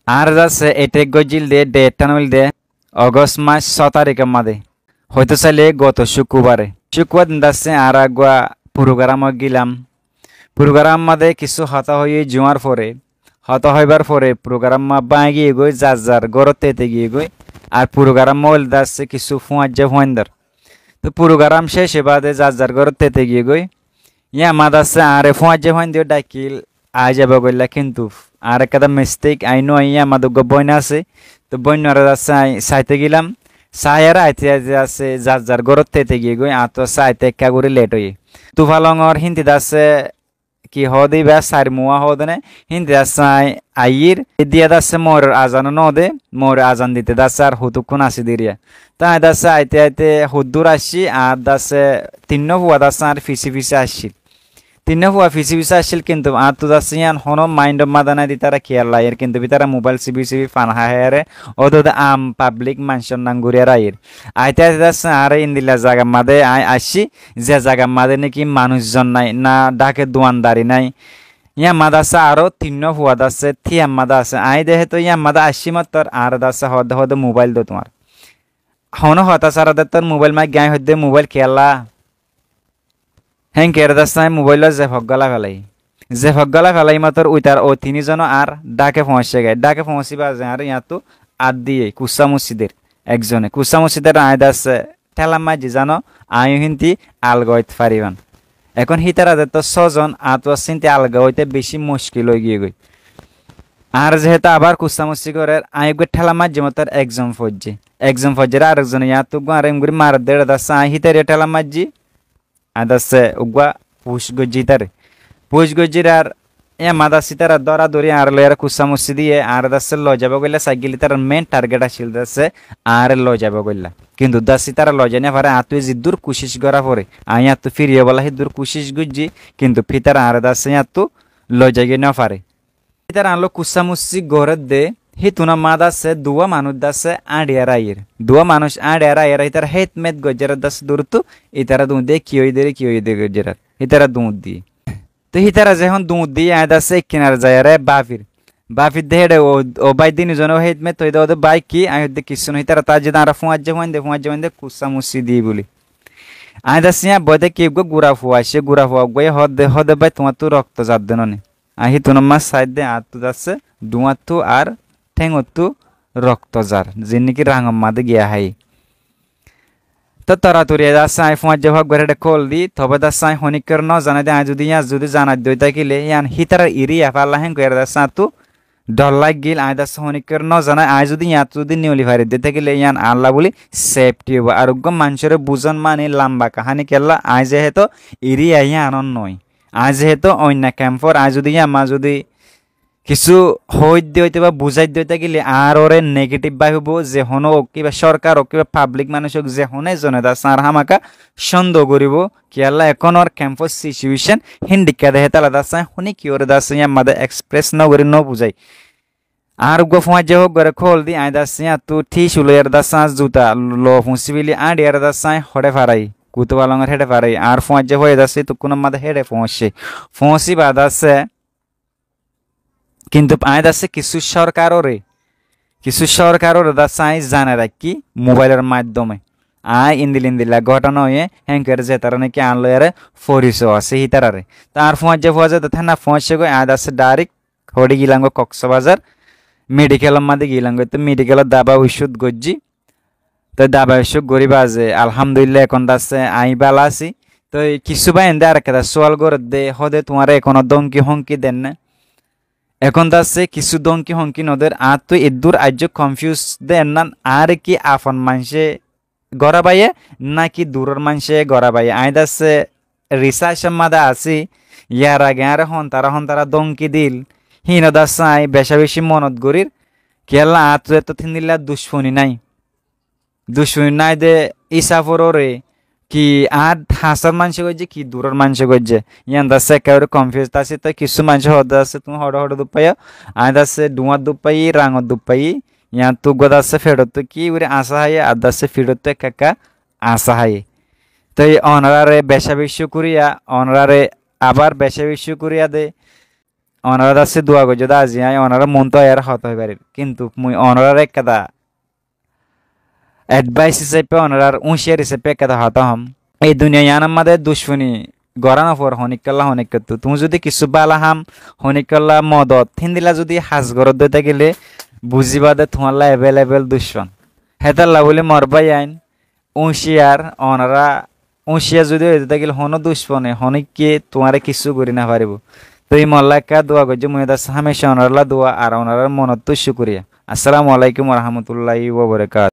আর যাচ্ছে এটা গজিল দে ডেটটা নইল দে অগস্ট মাস 6 তারিখের মাঝে হয়তো চাইলে গত শুক্রবারে শুক্রবার দিন যাচ্ছে আর আগুয়া প্রোগ্রাম গেলাম প্রোগ্রাম মাঝে কিছু হতা হয়ে জোয়ার পরে হতা হইবার পরে প্রোগ্রাম মা বাঁ গিয়ে গই যার যার গড়তে গিয়ে গই আর প্রোগ্রাম মল যাচ্ছে কিছু ফুয়াজ্জা ফুয়ান্দার তো প্রোগ্রাম শেষে বাদে যার যার গড়তে গিয়ে গই ইয়া মাদাসে আরে ফুয়াজ্জা ফুয়ান্দিও ডাকিল আই যাবে গইলা কিন্তু আর একটা মিস্টেক আইনো আইয়া আমাদের বইনা আছে তো বইনারা যাচ্ছে সাইতে গেলাম সায়ারা আইতে আছে যার যার গড়তে গিয়ে গই আতো সাইতে একা করে লেট হয়ে তুফালংর হিন্দি দাসে কি হদি বা সার মুয়া হদনে হিন্দি দাসাই আইর দিয়া দাসে মোর আজান নদে মোর আজান দিতে দাসে আর হুতুকুন আসি দিরিয়া তাই দাসে আইতে আইতে হুদ্দুর আসি আর দাসে তিন্ন হুয়া দাসে আর ফিসি ফিসি আসছিল তিন্ন হুয়া ফিসি ফিসি আসছিল কিন্তু আর তো দাসে ইয়ান হন মাইন্ড মাদানা দি তারা খেয়াল লাইয়ের কিন্তু তারা মোবাইল সিবি সিবি ফান হায়ারে ওদে আম পাবলিক মানসন নাঙ্গুরিয়ার আইর আইতে আইতে দাসে আর ইন্দিলা জায়গা মাদে আই আসি যে জায়গা মাদে নাকি মানুষজন নাই না ডাকে দোয়ানদারি নাই ইয়া মাদাসা আরো তিন্ন হুয়া দাসে থিয়া মাদা আছে আই দেহে তো ইয়া মাদা আসি মাত্র আর দাসে হদ হদ মোবাইল দো তোমার হন হতা সারা দে তোর মোবাইল মাই গায়ে হদ্দে মোবাইল খেলা হ্যাঁ কের দাসাই মোবাইল যে ভগলা ফেলাই যে ভগলা ফেলাই মাত্র উইতার ও তিনজন আর ডাকে পৌঁছে গায় ডাকে পৌঁছিবা যে আর ইয়াতো আদ দিয়ে কুসা মসজিদের একজনে কুসা মসজিদের আয় দাসে ঠেলা মাঝি জানো আয়ু হিন্তি আলগইত পারিবান এখন হিতারা তো 6জন আতোয়া চিন্তে আলগা হইতে বেশি মুশকিল হয়ে গিয়ে গই আর যেহেতু আবার কুস্তামুস্তি করে আইগে ঠেলা মাঝে মতো একজন ফজ্জে আরেকজন ইয়াতো আর এমগুড়ি মার দেড় দাসে আই হিতারে ঠেলা মাঝি আদাসে উগা পুষ গজিতারে পুষ গজির আর এ মাদা সিতারা দরা দরি আর লয়ার কুস্তামুস্তি দিয়ে আর দাসে ল যাব গইলা সাইকেলি তার মেন টার্গেট আসিল দাসে আর ল যাব গইলা কিন্তু দাসি তারা লজানে পারে আতুই যে দূর কোশিশ করা পরে আই আতু ফিরিয়ে বলা হে দূর কোশিশ গুজি কিন্তু ফিতার আর দাসে আতু লজাগে না পারে ফিতার আনলো কুসামুসি গরদ দে হি তুনা মাদাসে দুয়া মানুষ দাসে আড়িয়ার আইর দুয়া মানুষ আড়িয়ার আইর ইতার হেত মেত গজের দাস দূরতু ইতারা দু দে কি হই দে গজের ইতারা দুধ দি তো হিতারা যখন দুধ দিয়ে আয় দাসে কিনার যায় রে বাফির দেহে ও বাই দিন জন হেত মে তৈ দে বাই কি আই দে কিছু নই তারা তা যদি আর ফুয়াজ্জে হইন্দে কুসামুসি দি বলি আই দাসিয়া বদে কি গো গুরা ফুয়া গয় হদে বাই তোমার তো রক্ত জাত দেননি আহি তুন মাস সাইড দে আতু দাসে দুয়াতু আর ঠেঙতু রক্ত জার যিনি কি রাঙম মাদে গিয়া হাই তো তরাতুরি দাসে আই ফুয়াজ্জে ভাগ গরে কল দি তবে দাসে আই হনিকর ন জানা দে আই যদি জানা দই তাকিলে ইয়ান হিতারা ইরিয়া পাল্লা হেন কইরা দাসে আতু ডর লাগ গিল আয় দাস হনিকর ন জানা আয় যদি ইয়াত যদি নিউলি ভারি দিতে গেলে ইয়ান আল্লাহ বলি সেফটি হবো আরোগ্য মানুষের বুঝন মানে লম্বা কাহানি কেলা আয় যেহেতু ইরি আইয়া আনন্দ নয় আয় যেহেতু অন্য ক্যাম্পর আয় যদি আমা যদি কিছু হইতে বা বুঝাই দিতে গেলে আর ওরে নেগেটিভ ভাবব যে হনো কিবা সরকার ও কিবা পাবলিক মানুষক যে হনে জনে দাস আর হামাকা সন্দেহ করিব কি আল্লাহ এখন ওর ক্যাম্পাস সিচুয়েশন হিন্দিকা দেহে তালা দাস শুনি কি ওরে দাস আমাদের এক্সপ্রেস ন করি ন বুঝাই আর গো ফুয়া যে হোক করে খোল দি আই দাস তু ঠিক শুলো এর দাস জুতা লো ফুসিবিলি আড এর দাস হড়ে ফারাই কুতবালঙের হেডে ফারাই আর ফুয়া যে হয়ে দাস তো কোন মাদে হেডে ফসি বাদ আছে কিন্তু আয় দাসে কিছু সরকারের দাসে আই জানে রাখি মোবাইলের মাধ্যমে আয় ইন্দিলা ঘটনা হয়ে হ্যাঙ্কের যে তারা নাকি আনলো এর ফরিসও আছে হিতারারে তার ফুয়া যে থানা ফসে গো আয় দাসে ডাইরেক্ট হড়ি গিলাঙ্গ কক্সবাজার মেডিকেলের মাঝে গিলাঙ্গ তো মেডিকেলের দাবা ওষুধ গজ্জি তো দাবা ওষুধ গরিবা যে আলহামদুলিল্লাহ এখন দাসে আই বালা আছি তো কিছু বা এন্দে আর একটা সোয়াল করে দে হদে তোমার এখনো দমকি হংকি দেন না এখন দাসে কিছু দমকি হংকি নদের আর তো এদুর আজ কনফিউজ দেন না আর কি আফন মানুষে গড়া বাইয়ে নাকি দূরের মানুষে গড়া বাইয়ে আই দাসে রিসার্চের মাদা আছি ইয়ার আগে আর হন তারা দমকি দিল হিন দাসাই বেশি মনত গরির কেলা আত তো থিনিলা দুশ্মনী নাই দে ইসাফরে কি আর হাসার মানুষ গজে কি দূরের মানুষ গজে ইয়ান দাসে একেবারে কনফিউজ আছে তো কিছু মানুষ হদ আছে তুমি হড় দুপাই আয় দাসে ডুয়ার দুপাই রাঙর দুপাই ইয়ান তু গদাসে ফেরত কি উড়ে আসা হয় আর দাসে ফিরত কাকা আসা হয় তো এই অনারারে বেশি করিয়া অনারারে আবার বেশি করিয়া দে অনারা দাসে দোয়া করছে দা আজি আই অনারা মন তো আর হত হই পারে কিন্তু মুই অনারার এক কথা অ্যাডভাইস হিসেবে অনারার উঁশিয়ার হিসেবে এক কথা হত হম এই দুনিয়া ইয়ান আমাদের দুশ্মনী গড়ানো পর হনিকাল্লা হনিক করতো তুমি যদি কিছু বালা হাম হনিকাল্লা মদত হিন্দিলা যদি হাজ গরত দইতে গেলে বুঝিবা দে তোমাল্লা এভেলেবেল দুশ্মন হেতাল্লা বলে মরবাই আইন উঁশিয়ার অনারা উঁশিয়া যদি হইতে গেলে হন দুশ্মনে হনিককে তোমারে কিছু করি না পারিব তো এই মল্লাকা দোয়া করছে মুয়েদা হামেশা অনারলা দোয়া আর ওনার মনত শুকরিয়া আসসালামু আলাইকুম রহমতুল্লাহি ওয়া বারাকাতুহু